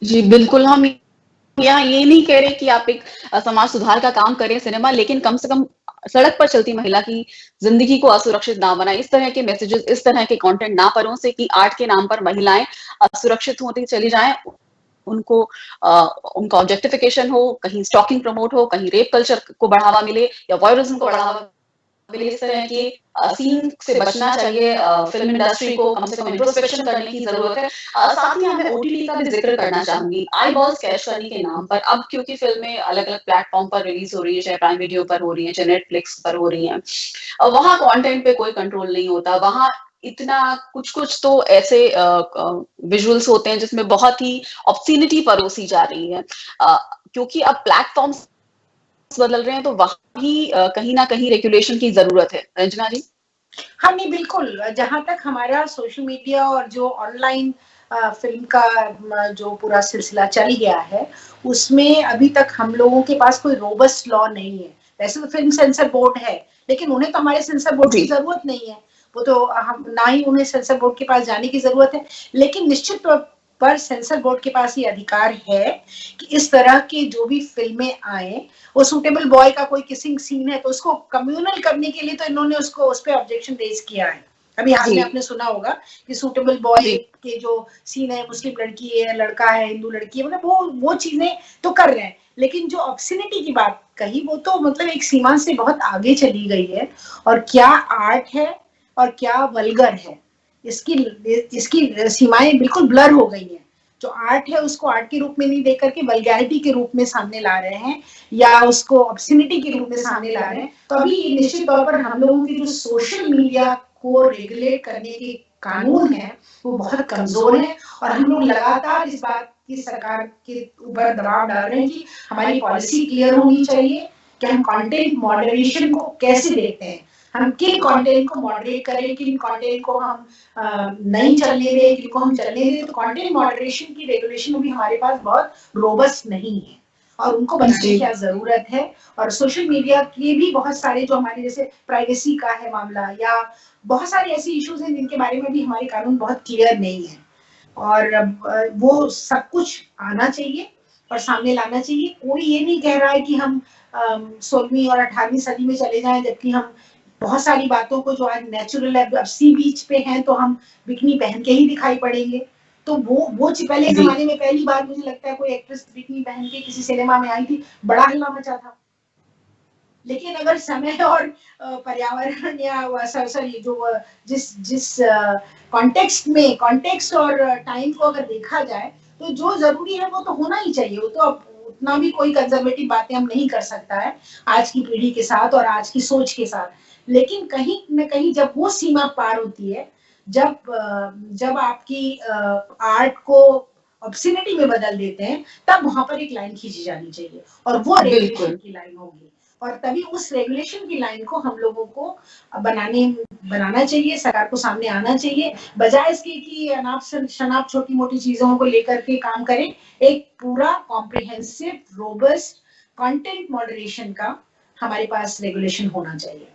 जी, बिल्कुल, हम यहाँ ये नहीं कह रहे कि आप एक समाज सुधार का काम करें सिनेमा, लेकिन कम से कम सड़क पर चलती महिला की ज़िंदगी को असुरक्षित ना बनाएँ। इस तरह के मैसेजेस, इस तरह के कंटेंट ना परोसें कि आर्ट के नाम पर महिलाएँ असुरक्षित होती चली जाएँ। उनको अ, उनका ऑब्जेक्टिफिकेशन हो, कहीं स्टॉकिंग प्रमोट हो, कहीं रेप कल्चर को बढ़ावा मिले या वॉयरिज़्म को बढ़ावा मिले, इस तरह के सीन से बचना चाहिए। फ़िल्म इंडस्ट्री को कम से कम इंट्रोस्पेक्शन करने की ज़रूरत है। साथ ही मैं ओटीटी का भी ज़िक्र करना चाहूँगी। आईबॉल्स कैच करने के नाम पर अब क्योंकि फ़िल्में अलग-अलग प्लेटफ़ॉर्म पर रिलीज़ हो रही है, चाहे प्राइम वीडियो पर हो रही है, चाहे नेटफ्लिक्स पर हो रही हैं। वहाँ कंटेंट पे कोई कंट्रोल नहीं होता। वहाँ इतना कुछ-कुछ तो ऐसे विजुअल्स होते हैं जिसमें बहुत ही ऑब्ससीनिटी परोसी जा रही है। अ, क्योंकि अब प्लेटफ़ॉर्म्स बदल रहे हैं तो वहाँ भी कहीं न कहीं रेगुलेशन की ज़रूरत है। रंजना जी? हाँ, नहीं बिल्कुल, जहाँ तक हमारा सोशल मीडिया और जो ऑनलाइन फ़िल्म का जो पूरा सिलसिला चल गया है, उसमें अभी तक हम लोगों के पास कोई रोबस्ट लॉ नहीं है। वैसे तो फ़िल्म सेंसर बोर्ड है, लेकिन उन्हें तो हमारे सेंसर बोर्ड की जी। ज़रूरत नहीं है। वो तो हम ना ही उन्हें सेंसर बोर्ड के पास जाने की ज़रूरत है, लेकिन निश्चित तौर पर सेंसर बोर्ड के पास ये अधिकार है कि इस तरह की जो भी फ़िल्में आएँ, वो सूटेबल बॉय का कोई किसिंग सीन है तो उसको कम्युनल करने के लिए तो इन्होंने उसको उस पे ऑब्जेक्शन रेज किया है। अभी हाल में जी। आपने सुना होगा कि सूटेबल बॉय जी। के जो सीन है, मुस्लिम लड़की है, लड़का है, हिंदू लड़की है, मतलब वो चीजें तो कर रहे हैं, लेकिन जो ऑब्सिनिटी की बात कही वो तो मतलब एक सीमा से बहुत आगे चली गई है। और क्या आर्ट है और क्या वल्गर है, इसकी इसकी सीमाएं बिल्कुल ब्लर हो गई हैं। जो आर्ट है उसको आर्ट के रूप में नहीं देख करके वल्गैरिटी के रूप में सामने ला रहे हैं या उसको ऑब्सिनिटी के रूप में सामने ला रहे हैं। तो अभी निश्चित तौर पर हम लोगों की जो सोशल मीडिया को रेगुलेट करने के कानून है वो बहुत कमजोर है। और हम लोग लगातार इस बात की सरकार के ऊपर दबाव डाल रहे हैं कि हमारी पॉलिसी क्लियर होनी चाहिए कि हम कंटेंट मॉडरेशन को कैसे देखते हैं, हम किन कंटेंट को मॉडरेट करें, किन कंटेंट को हम नहीं चलने दें, किनको हम चलने दें। तो कंटेंट मॉडरेशन की रेगुलेशन अभी हमारे पास बहुत रोबस्ट नहीं है और उनको बनाने की जरूरत है। और सोशल मीडिया के भी बहुत सारे जो हमारे जैसे प्राइवेसी का है मामला या बहुत सारे ऐसे इश्यूज हैं जिनके बारे में भी हमारे कानून बहुत क्लियर नहीं है। और वो सब कुछ आना चाहिए और सामने लाना चाहिए। कोई ये नहीं कह रहा है कि हम 16वीं और 18वीं सदी में चले जाएं, जबकि हम बहुत सारी बातों को जो आज नेचुरल है, अब सी बीच पे हैं तो हम बिकनी पहन के ही दिखाई पड़ेंगे। तो वो पहले जी। जमाने में पहली बार मुझे लगता है कोई एक्ट्रेस बिकनी पहन के किसी सिनेमा में आई थी, बड़ा हल्ला मचा था। लेकिन अगर समय और पर्यावरण या सॉरी जो जिस जिस कॉन्टेक्स्ट और टाइम को अगर देखा जाए तो जो जरूरी है वो तो होना ही चाहिए। वो तो अब उतना भी कोई कंजर्वेटिव बातें हम नहीं कर सकता है आज की पीढ़ी के साथ और आज की सोच के साथ। लेकिन कहीं न कहीं जब वो सीमा पार होती है, जब आपकी आर्ट को ऑब्सिनिटी में बदल देते हैं, तब वहां पर एक लाइन खींची जानी चाहिए और वो रेगुलेशन बिल्कुल। की लाइन होगी। और तभी उस रेगुलेशन की लाइन को हम लोगों को बनाना चाहिए, सरकार को सामने आना चाहिए, बजाय इसके कि अनाप शनाप छोटी मोटी चीजों को लेकर के काम करें। एक पूरा कॉम्प्रिहेंसिव रोबस्ट कंटेंट मॉडरेशन का हमारे पास रेगुलेशन होना चाहिए।